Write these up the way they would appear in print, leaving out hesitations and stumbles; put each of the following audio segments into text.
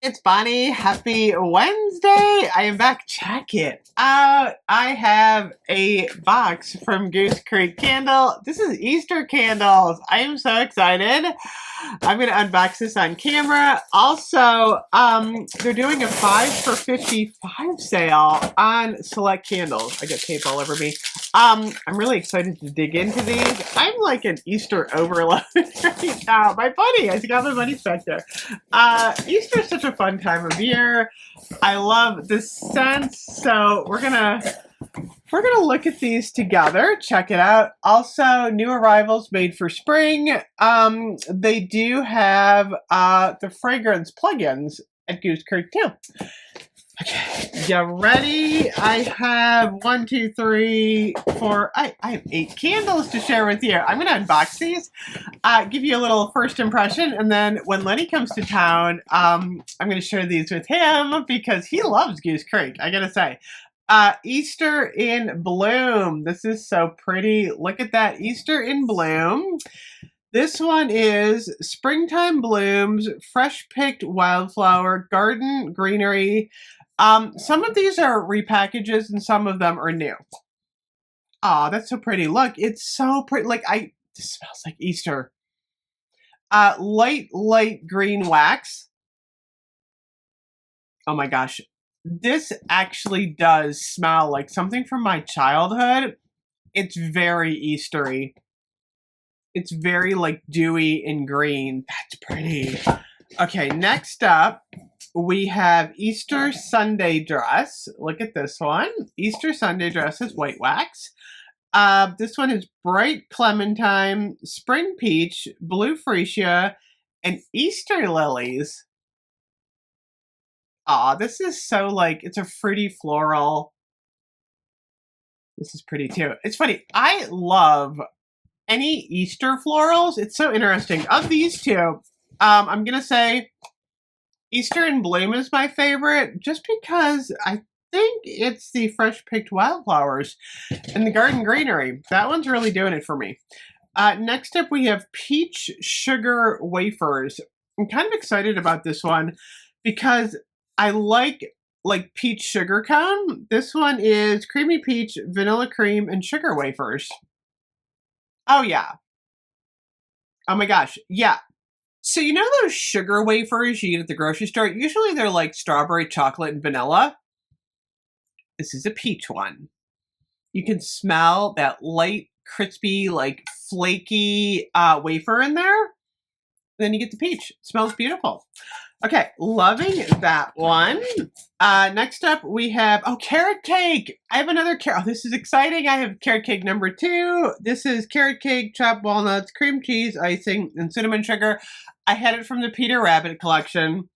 It's Bonnie. Happy Wednesday. I am back. Check it out. I have a box from Goose Creek Candle. This is Easter candles. I am so excited. I'm going to unbox this on camera. Also, they're doing a 5 for $55 sale on select candles. I get tape all over me. I'm really excited to dig into these. I'm like an Easter overload right now. My buddy, I got my buddies back there. Easter is such a fun time of year. I love the scents, so we're gonna look at these together. Check it out. Also, new arrivals made for spring. They do have the fragrance plugins at Goose Creek too. Okay, you ready? I have 1, 2, 3, 4. I have 8 candles to share with you. I'm gonna unbox these, give you a little first impression, and then when Lenny comes to town, I'm gonna share these with him because he loves Goose Creek. I gotta say, Easter in bloom. This is so pretty. Look at that, Easter in bloom. This one is springtime blooms, fresh picked wildflower, garden greenery. Some of these are repackages and some of them are new. Oh, that's so pretty. Look, it's so pretty. This smells like Easter. Light green wax. Oh my gosh. This actually does smell like something from my childhood. It's very Eastery. It's very like dewy and green. That's pretty. Okay, next up, we have Easter Sunday dress. Look at this one. Easter Sunday dress is white wax. This one is bright clementine, spring peach, blue freesia, and Easter lilies. Aw, this is so like, it's a fruity floral. This is pretty too. It's funny. I love any Easter florals. It's so interesting. Of these two, I'm going to say Easter in bloom is my favorite just because I think it's the fresh picked wildflowers and the garden greenery. That one's really doing it for me. Next up, we have peach sugar wafers. I'm kind of excited about this one because I like peach sugar cone. This one is creamy peach, vanilla cream, and sugar wafers. Oh yeah. Oh my gosh. Yeah. So you know those sugar wafers you get at the grocery store? Usually they're like strawberry, chocolate, and vanilla. This is a peach one. You can smell that light, crispy, like flaky wafer in there. Then you get the peach. It smells beautiful. Okay, loving that one. Next up, we have, carrot cake. I have another carrot. Oh, this is exciting. I have carrot cake number 2. This is carrot cake, chopped walnuts, cream cheese, icing, and cinnamon sugar. I had it from the Peter Rabbit collection.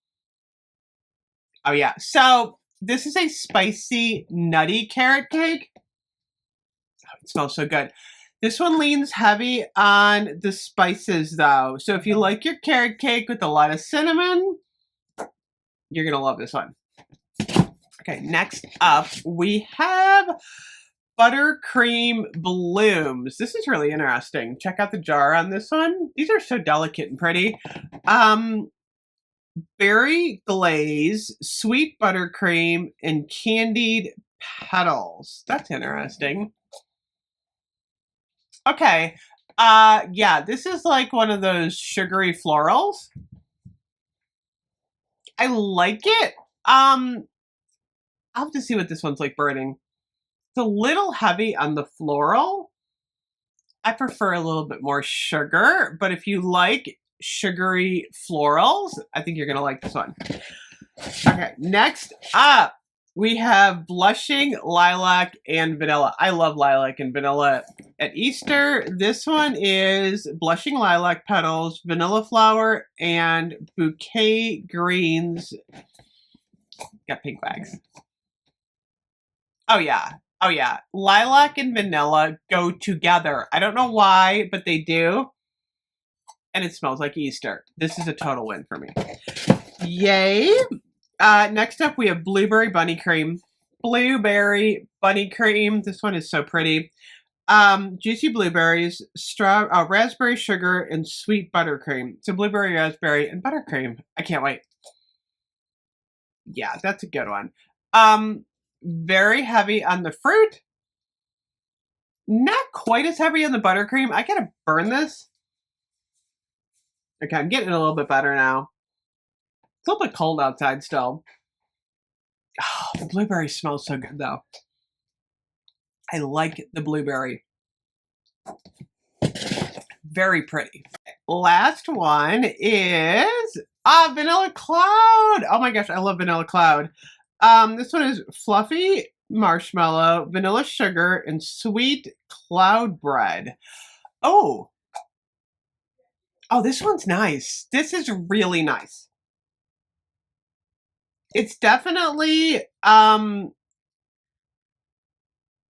Oh, yeah. So this is a spicy, nutty carrot cake. Oh, it smells so good. This one leans heavy on the spices, though. So if you like your carrot cake with a lot of cinnamon, you're going to love this one. Okay, next up, we have buttercream blooms. This is really interesting. Check out the jar on this one. These are so delicate and pretty. Berry glaze, sweet buttercream, and candied petals. That's interesting. Okay. Yeah, this is like one of those sugary florals. I like it. I'll have to see what this one's like burning. It's a little heavy on the floral. I prefer a little bit more sugar, but if you like sugary florals, I think you're going to like this one. Okay, next up, we have blushing lilac and vanilla. I love lilac and vanilla at Easter. This one is blushing lilac petals, vanilla flower, and bouquet greens. Got pink bags. Oh yeah. Oh yeah. Lilac and vanilla go together. I don't know why, but they do. And it smells like Easter. This is a total win for me. Yay. Next up, we have blueberry bunny cream. Blueberry bunny cream. This one is so pretty. Juicy blueberries, raspberry sugar, and sweet buttercream. So blueberry, raspberry, and buttercream. I can't wait. Yeah, that's a good one. Very heavy on the fruit. Not quite as heavy on the buttercream. I gotta burn this. Okay, I'm getting a little bit better now. It's a little bit cold outside still. Oh, the blueberry smells so good though. I like the blueberry. Very pretty. Last one is Vanilla Cloud. Oh my gosh, I love Vanilla Cloud. This one is fluffy marshmallow, vanilla sugar, and sweet cloud bread. Oh, this one's nice. This is really nice. It's definitely a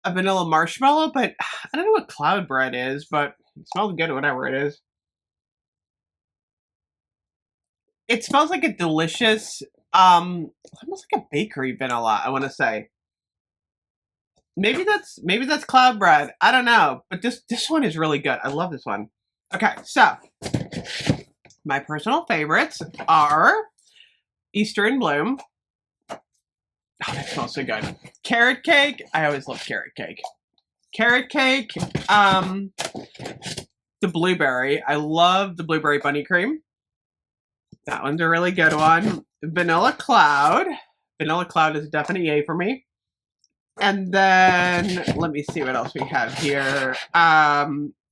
vanilla marshmallow, but I don't know what cloud bread is, but it smells good, whatever it is. It smells like a delicious, almost like a bakery vanilla, I want to say. Maybe that's cloud bread. I don't know, but this one is really good. I love this one. Okay, so my personal favorites are Easter in Bloom. Oh, that smells so good. Carrot cake. I always love carrot cake. Carrot cake. The blueberry. I love the blueberry bunny cream. That one's a really good one. Vanilla Cloud. Vanilla Cloud is a definite yay for me. And then, let me see what else we have here.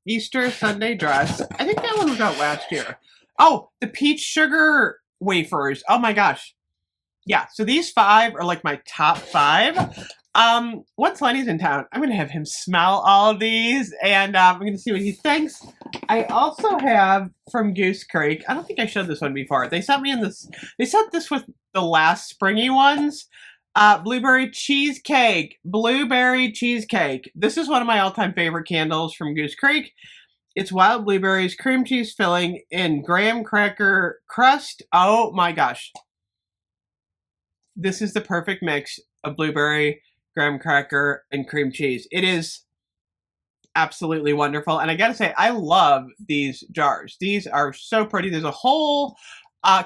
Easter Sunday Dress. I think that one was out last year. Oh, the peach sugar wafers. Oh my gosh. Yeah, so these 5 are like my top 5. Once Lenny's in town, I'm going to have him smell all of these, and I'm going to see what he thinks. I also have from Goose Creek. I don't think I showed this one before. They sent this with the last springy ones. Blueberry cheesecake. Blueberry cheesecake. This is one of my all-time favorite candles from Goose Creek. It's wild blueberries, cream cheese filling, and graham cracker crust. Oh my gosh. This is the perfect mix of blueberry, graham cracker, and cream cheese. It is absolutely wonderful. And I gotta say, I love these jars. These are so pretty. There's a whole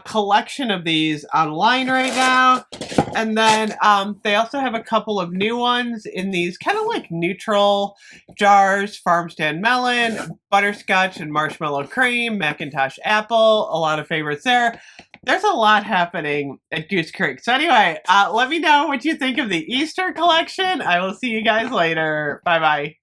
collection of these online right now. And then they also have a couple of new ones in these kind of like neutral jars. Farm stand melon, butterscotch and marshmallow cream, Macintosh apple, a lot of favorites there. There's a lot happening at Goose Creek. So anyway, let me know what you think of the Easter collection. I will see you guys later. Bye-bye.